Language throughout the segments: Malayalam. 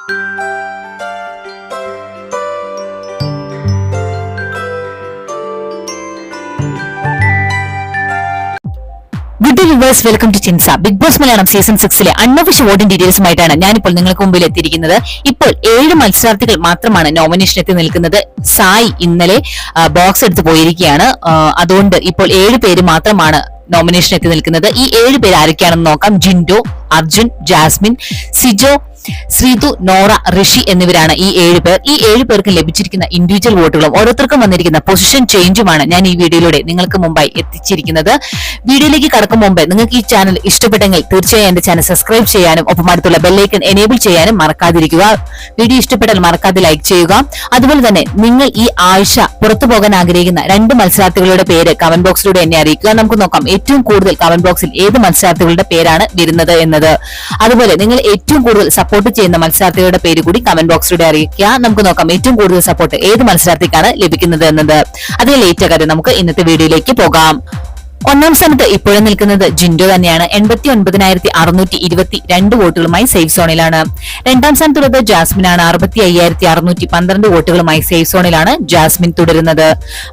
ഗുഡ് വ്യൂവേഴ്സ്, വെൽക്കം ടു ചിൻസ. Big boss Malayalam season 6 unofficial voting ഡീറ്റെയിൽസുമായിട്ടാണ് ഞാനിപ്പോൾ നിങ്ങൾക്ക് മുമ്പിൽ എത്തിയിരിക്കുന്നത്. ഇപ്പോൾ 7 മത്സരാർത്ഥികൾ മാത്രമാണ് നോമിനേഷൻ എത്തി നിൽക്കുന്നത്. സായി ഇന്നലെ ബോക്സ് എടുത്ത് പോയിരിക്കുകയാണ്. അതുകൊണ്ട് ഇപ്പോൾ 7 പേര് മാത്രമാണ് നോമിനേഷൻ എത്തി നിൽക്കുന്നത്. ഈ 7 പേര് ആരൊക്കെയാണെന്ന് നോക്കാം. ജിൻഡോ, അർജുൻ, ജാസ്മിൻ, സിജോ, ശ്രീതു, നോറ, ഋഷി എന്നിവരാണ് ഈ 7 പേർ. ഈ 7 പേർക്ക് ലഭിച്ചിരിക്കുന്ന ഇൻഡിവിജ്വൽ വോട്ടുകളും ഓരോരുത്തർക്കും വന്നിരിക്കുന്ന പൊസിഷൻ ചേഞ്ചുമാണ് ഞാൻ ഈ വീഡിയോയിലൂടെ നിങ്ങൾക്ക് മുമ്പായി എത്തിച്ചിരിക്കുന്നത്. വീഡിയോയിലേക്ക് കടക്കും മുമ്പ് നിങ്ങൾക്ക് ഈ ചാനൽ ഇഷ്ടപ്പെട്ടെങ്കിൽ തീർച്ചയായും എന്റെ ചാനൽ സബ്സ്ക്രൈബ് ചെയ്യാനും ഒപ്പം അടുത്തുള്ള ബെല്ലൈക്കൺ എനേബിൾ ചെയ്യാനും മറക്കാതിരിക്കുക. വീഡിയോ ഇഷ്ടപ്പെട്ടാൽ മറക്കാതെ ലൈക്ക് ചെയ്യുക. അതുപോലെ തന്നെ നിങ്ങൾ ഈ ആഴ്ച പുറത്തു പോകാൻ ആഗ്രഹിക്കുന്ന 2 മത്സരാർത്ഥികളുടെ പേര് കമന്റ് ബോക്സിലൂടെ എന്നെ അറിയിക്കുക. നമുക്ക് നോക്കാം ഏറ്റവും കൂടുതൽ കമന്റ് ബോക്സിൽ ഏത് മത്സരാർത്ഥികളുടെ പേരാണ് വരുന്നത് എന്നത്. അതുപോലെ നിങ്ങൾ ഏറ്റവും കൂടുതൽ സപ്പോർട്ട് ചെയ്യുന്ന മത്സരാർത്ഥികളുടെ പേര് കൂടി കമന്റ് ബോക്സിലൂടെ അറിയിക്കുക. നമുക്ക് നോക്കാം ഏറ്റവും കൂടുതൽ സപ്പോർട്ട് ഏത് മത്സരാർത്ഥിക്കാണ് ലഭിക്കുന്നത് എന്നത്. അതിന് ലേറ്റ് ആകാതെ നമുക്ക് ഇന്നത്തെ വീഡിയോയിലേക്ക് പോകാം. 1ാം സ്ഥാനത്ത് ഇപ്പോഴും നിൽക്കുന്നത് ജിൻഡോ തന്നെയാണ്. 89,622 വോട്ടുകളുമായി സേഫ് സോണിലാണ്. 2ാം സ്ഥാനത്തുള്ളത് ജാസ്മിനാണ്. 65,612 വോട്ടുകളുമായി സേഫ് സോണിലാണ് ജാസ്മിൻ തുടരുന്നത്.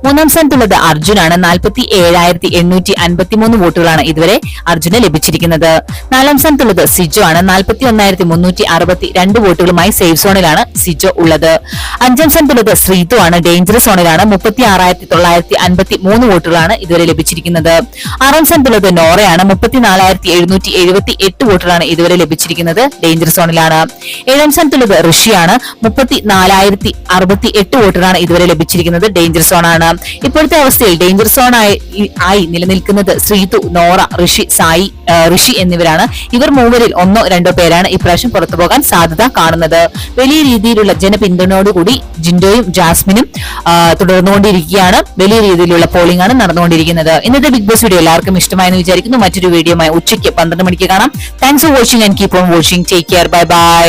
3ാം സ്ഥാനത്തുള്ളത് അർജുനാണ്. 47,853 വോട്ടുകളാണ് ഇതുവരെ അർജുന് ലഭിച്ചിരിക്കുന്നത്. 4ാം സ്ഥാനത്തുള്ളത് സിജോ ആണ്. 41,362 വോട്ടുകളുമായി സേഫ് സോണിലാണ് സിജോ ഉള്ളത്. 5ാം സ്ഥാനത്തുള്ളത് ശ്രീതു ആണ്. ഡേഞ്ചറസ് സോണിലാണ്. 36,953 വോട്ടുകളാണ് ഇതുവരെ ലഭിച്ചിരിക്കുന്നത്. 6ാം സ്ഥാനത്തുള്ളത് നോറയാണ്. 34,778 വോട്ടുകളാണ് ഇതുവരെ ലഭിച്ചിരിക്കുന്നത്. ഡേഞ്ചർ സോണിലാണ്. 7ാം സ്ഥാനത്തുള്ളത് ഋഷിയാണ്. 34,068 വോട്ടുകളാണ് ഇതുവരെ ലഭിച്ചിരിക്കുന്നത്. ഡേഞ്ചർ സോണാണ്. ഇപ്പോഴത്തെ അവസ്ഥയിൽ ഡേഞ്ചർ സോൺ ആയി നിലനിൽക്കുന്നത് ശ്രീതു, നോറ, ഋഷി എന്നിവരാണ്. ഇവർ മൂവരിൽ 1-2 പേരാണ് ഇപ്രാവശ്യം പുറത്തു പോകാൻ സാധ്യത കാണുന്നത്. വലിയ രീതിയിലുള്ള ജനപിന്തുണയോടുകൂടി ജിൻഡോയും ജാസ്മിനും തുടർന്നുകൊണ്ടിരിക്കുകയാണ്. വലിയ രീതിയിലുള്ള പോളിംഗ് ആണ് നടന്നുകൊണ്ടിരിക്കുന്നത്. ഇന്നത്തെ ബിഗ് ബോസ് വീഡിയോ എല്ലാവർക്കും ഇഷ്ടമായെന്ന് വിചാരിക്കുന്നു. മറ്റൊരു വീഡിയോയുമായി ഉച്ചയ്ക്ക് 12 മണിക്ക് കാണാം. Thanks for watching and keep on watching. Take care. Bye bye.